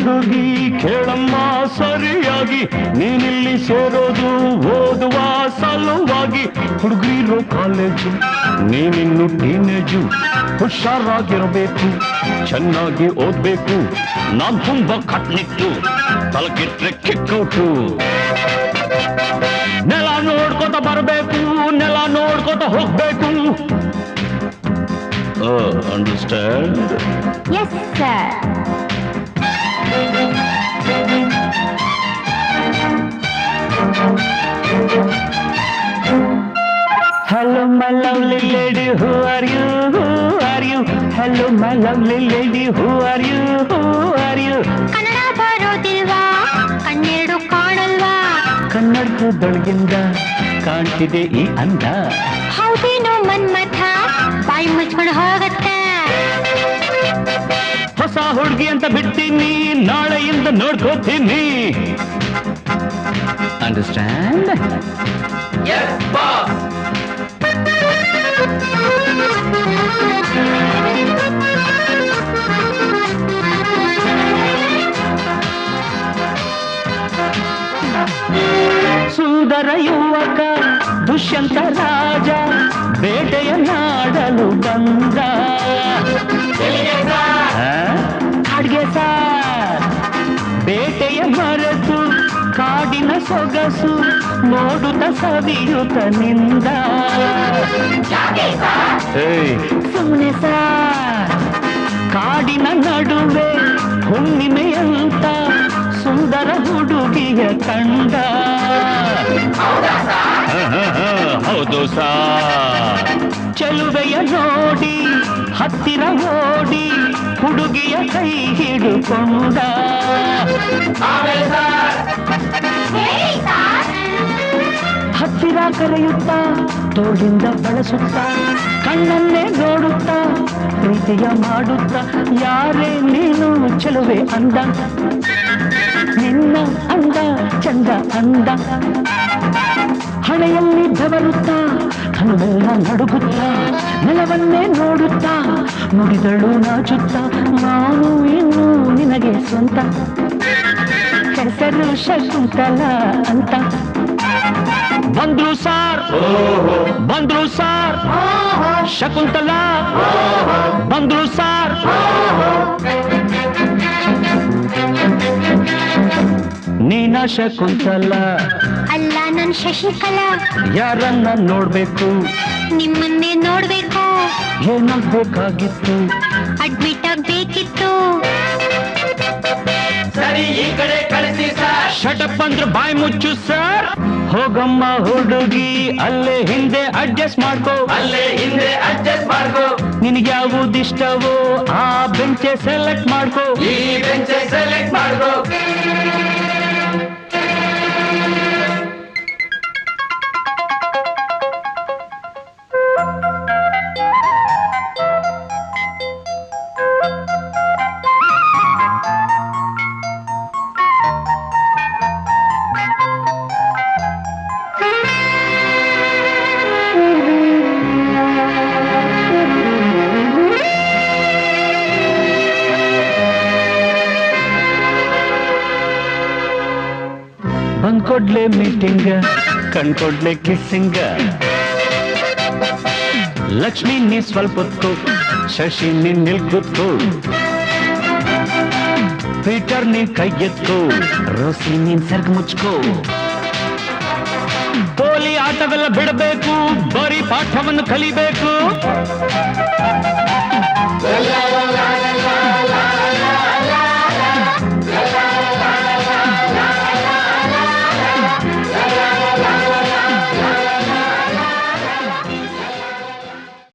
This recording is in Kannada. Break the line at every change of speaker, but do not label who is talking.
ಹುಡುಗಿ ಕೇಳಮ್ಮ ಸರಿಯಾಗಿ, ನೀನಿಲ್ಲಿ ಸೇರೋದು ಓದುವ ಸಲುವಾಗಿ. ಹುಡುಗಿರೋ ಕಾಲೇಜು, ನೀನಿನ್ನು ಟೀನೇಜು. ಹುಷಾರಾಗಿರಬೇಕು, ಚೆನ್ನಾಗಿ ಓದ್ಬೇಕು. ನಾನ್ ತುಂಬಾ ಕಟ್ನಿಟ್ಟು, ತಲಕಿಟ್ರೆ ಕಿಕ್ಕೌಟು. ನೆಲ ನೋಡ್ಕೊತ ಬರಬೇಕು, ನೆಲ ನೋಡ್ಕೊತ ಹೋಗ್ಬೇಕು. Understand?
Yes sir.
Hello my lovely lady, who are you? Who are you? Hello my lovely lady, who are you? Who are you?
Kannada ಬರೋದಿಲ್ವಾ, ಕಣ್ಣೆರಡು ಕಾಣಲ್ವಾ?
ಕನ್ನಡದೊಳಗಿಂದ ಕಾಣ್ತಿದೆ ಈ ಅಂದ.
ಹೌದೇನೋ ಮನ್ಮಥ, ಬಾಯಿ ಮುಚ್ಕೊಂಡು ಹೋಗತ್ತೆ.
ಹೊಸ ಹುಡುಗಿ ಅಂತ ಬಿಡ್ತೀನಿ, ನಾಳೆಯಿಂದ ನೋಡ್ಕೋತೀನಿ. ಅಂಡರ್ಸ್ಟ್ಯಾಂಡ್? Yes boss. ಸುಂದರ ಯುವಕ ದುಷ್ಯಂತ ರಾಜ ಬೇಟೆಯನ್ನಾಡಲು ಬಂದ. ಕಾಡ್ಗೆ ಸಾರ್ ಬೇಟೆಯ ಮರೆತು ಕಾಡಿನ ಸೊಗಸು ನೋಡುತ್ತ ಸವಿಯುತ್ತ ನಿಂದ. ಸುಮ್ಮನೆ ಸಾರ್ ಕಾಡಿನ ನಡುವೆ ಹುಣ್ಣಿಮೆಯಂತ ಸುಂದರ ಹುಡುಗಿಯ ಕಂಡ. ಹೌದು ಸಾರ್. ಚೆಲುವೆಯ ನೋಡಿ ಹತ್ತಿರ ಓಡಿ ಹುಡುಗಿಯ ಕೈ ಹಿಡುಕೊಂಡ. ಹತ್ತಿರ ಕರೆಯುತ್ತಾ ತೋಳಿಂದ ಬಳಸುತ್ತ ಕಣ್ಣನ್ನೇ ನೋಡುತ್ತ ಪ್ರೀತಿಯ ಮಾಡುತ್ತ. ಯಾರೇ ನೀನು ಚೆಲುವೆ ಅಂದ, ನಿನ್ನ ಅಂದ ಚಂದ ಅಂದ. ಹಣೆಯಲ್ಲಿ ಬೆವರುತ್ತ ಹನುಮೆಲ್ಲ ನಡುಗುತ್ತ ನೆಲವನ್ನೇ ನೋಡುತ್ತ ನುಡಿದಳು ನಾಚುತ್ತ. ನಾನು ಇನ್ನು ನಿನಗೆ ಸ್ವಂತ, ಹೆಸರು ಶಕುಂತಲ ಅಂತ. ಬಂದ್ರು ಸಾರ್, ಬಂದ್ರು ಸಾರ್, ಶಕುಂತಲ ಬಂದ್ರು ಸಾರ್. ನೀನ ಶಕುಂತಲ
ಅಲ್ಲ, ನನ್ ಶಶಿಕಲಾ.
ಯಾರನ್ನ ನೋಡ್ಬೇಕು?
ನಿಮ್ಮನ್ನೇ ನೋಡ್ಬೇಕು.
ಏನಾಗ್ಬೇಕಾಗಿತ್ತು?
ಅಡ್ಮಿಟ್ ಆಗ್ಬೇಕಿತ್ತು.
ಸರಿ, ಈ ಕಡೆ ಕಳಿಸಿ ಸರ್.
ಶಟಪ್ ಅಂದ್ರೆ ಬಾಯಿ ಮುಚ್ಚು ಸರ್. ಹೋಗಮ್ಮ ಹುಡುಗಿ, ಅಲ್ಲೇ ಹಿಂದೆ ಅಡ್ಜಸ್ಟ್ ಮಾಡ್ಕೋ.
ಅಲ್ಲೇ ಹಿಂದೆ ಅಡ್ಜಸ್ಟ್ ಮಾಡ್ಕೋ.
ನಿನಗೆ ಯಾವುದಿಷ್ಟವೋ ಆ ಬೆಂಚೆ ಸೆಲೆಕ್ಟ್ ಮಾಡ್ಕೋ.
ಈ ಬೆಂಚೆ ಸೆಲೆಕ್ಟ್ ಮಾಡ್ಕೋ.
ಬಂದ್ಕೊಡ್ಲೆ ಮೀಟಿಂಗ್, ಕಣ್ಕೊಡ್ಲೆ ಕಿಸ್ಸಿಂಗ. ಲಕ್ಷ್ಮಿ ನೀ ಸ್ವಲ್ಪ ಹೊತ್ಕೋ, ಶಶಿ ನೀನ್ ನಿಲ್ಕುತ್ಕೋ. ಪೀಟರ್ ನೀನ್ ಕೈ ಎತ್ಕೋ, ರೋಸಿ ನೀನ್ ಸರ್ಗ್ ಮುಚ್ಕೋ. ಪೋಲಿ ಆಟವೆಲ್ಲ ಬಿಡಬೇಕು, ಬರೀ ಪಾಠವನ್ನು ಕಲಿಬೇಕು.